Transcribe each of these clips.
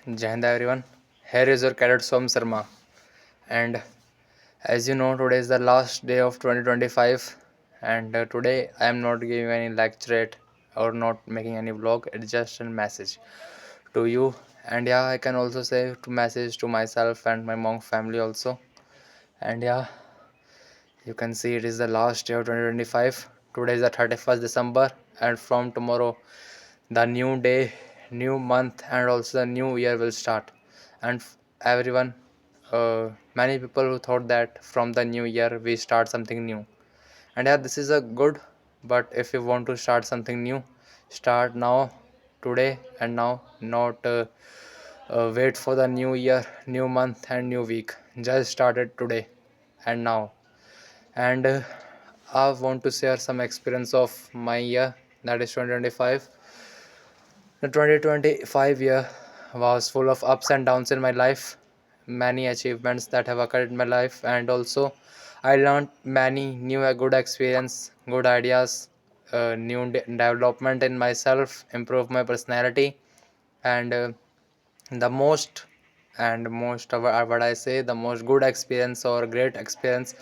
Jai Hind everyone. Here is your cadet Som Sharma. And as you know, today is the last day of 2025. And today I am not giving any lecture or not making any vlog. It's just a message to you. And yeah, I can also say to message to myself and my monk family also. And yeah, you can see it is the last day of 2025. Today is the 31st December. And from tomorrow, the new day, new month, and also the new year will start. And everyone, many people who thought that from the new year we start something new. And yeah, this is a good, but if you want to start something new, start now, today, and now, not wait for the new year, new month, and new week. Just start it today and now. And I want to share some experience of my year, that is 2025. The 2025 year was full of ups and downs in my life, many achievements that have occurred in my life, and also I learned many new good experience, good ideas, new development in myself, improve my personality, and the most what I say, the most good experience or great experience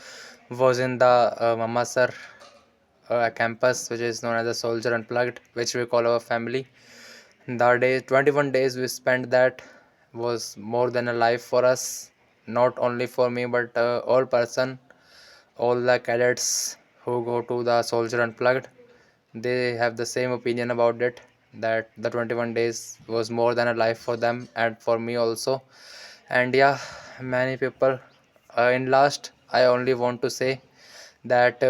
was in the Mama Sir campus, which is known as the Soldier Unplugged, which we call our family. The day 21 days we spent that was more than a life for us, not only for me but all person, all the cadets who go to the Soldier Unplugged, they have the same opinion about it, that the 21 days was more than a life for them and for me also. And yeah, many people, in last I only want to say that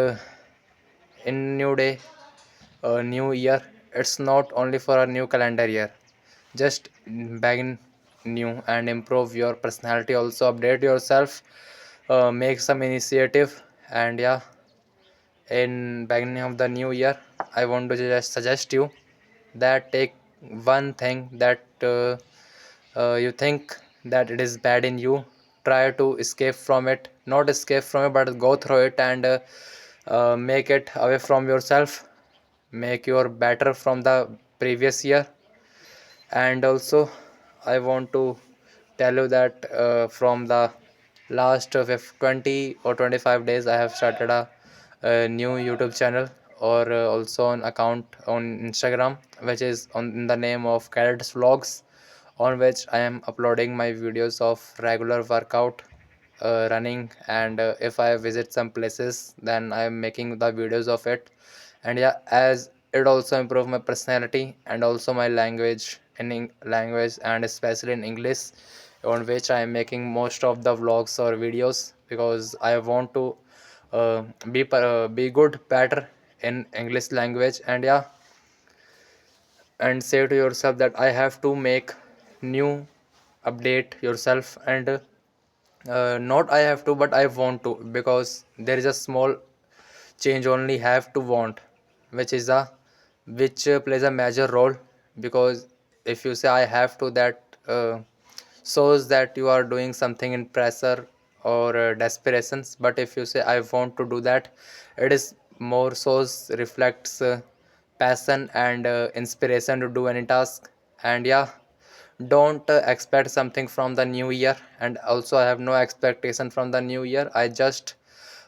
in new day, a new year, it's not only for a new calendar year. Just begin new and improve your personality, also update yourself, make some initiative. And yeah, in beginning of the new year, I want to just suggest you that take one thing that you think that it is bad in you, try to escape from it, not escape from it but go through it, and make it away from yourself, make your better from the previous year. And also I want to tell you that from the last 20 or 25 days I have started a new YouTube channel, or also an account on Instagram, which is on in the name of Carrots Vlogs, on which I am uploading my videos of regular workout, running, and if I visit some places, then I am making the videos of it. And yeah, as it also improve my personality and also my language language, and especially in English, on which I am making most of the vlogs or videos, because I want to be good better in English language. And yeah, and say to yourself that I have to make new, update yourself, and not I have to but I want to, because there is a small change only have to want, which is a which plays a major role. Because if you say I have to, that shows that you are doing something in pressure or desperations. But if you say I want to do that, it is more shows reflects passion and inspiration to do any task. And yeah, don't expect something from the new year, and also I have no expectation from the new year. I just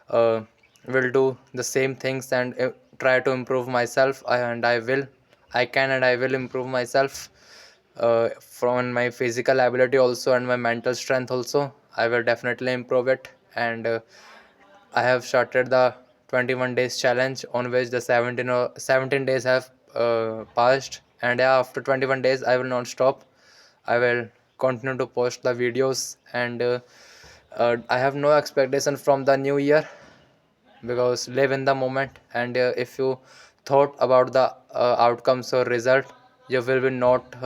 uh, will do the same things and try to improve myself. And I can and I will improve myself, from my physical ability also and my mental strength also. I will definitely improve it. And I have started the 21 days challenge, on which the 17 days have passed. And yeah, after 21 days I will not stop. I will continue to post the videos. And I have no expectation from the new year, because live in the moment. And if you thought about the outcomes or result, you will be not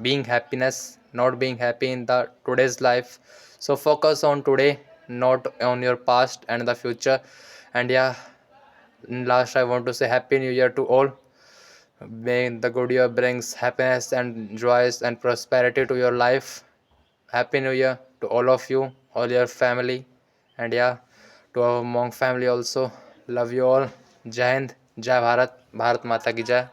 being happiness, not being happy in the today's life. So focus on today, not on your past and the future. And yeah, in last I want to say happy new year to all. May the good year brings happiness and joys and prosperity to your life. Happy New Year to all of you, all your family, and yeah, to our monk family also. Love you all. Jai Hind, Jai Bharat, Bharat Mata ki Jai.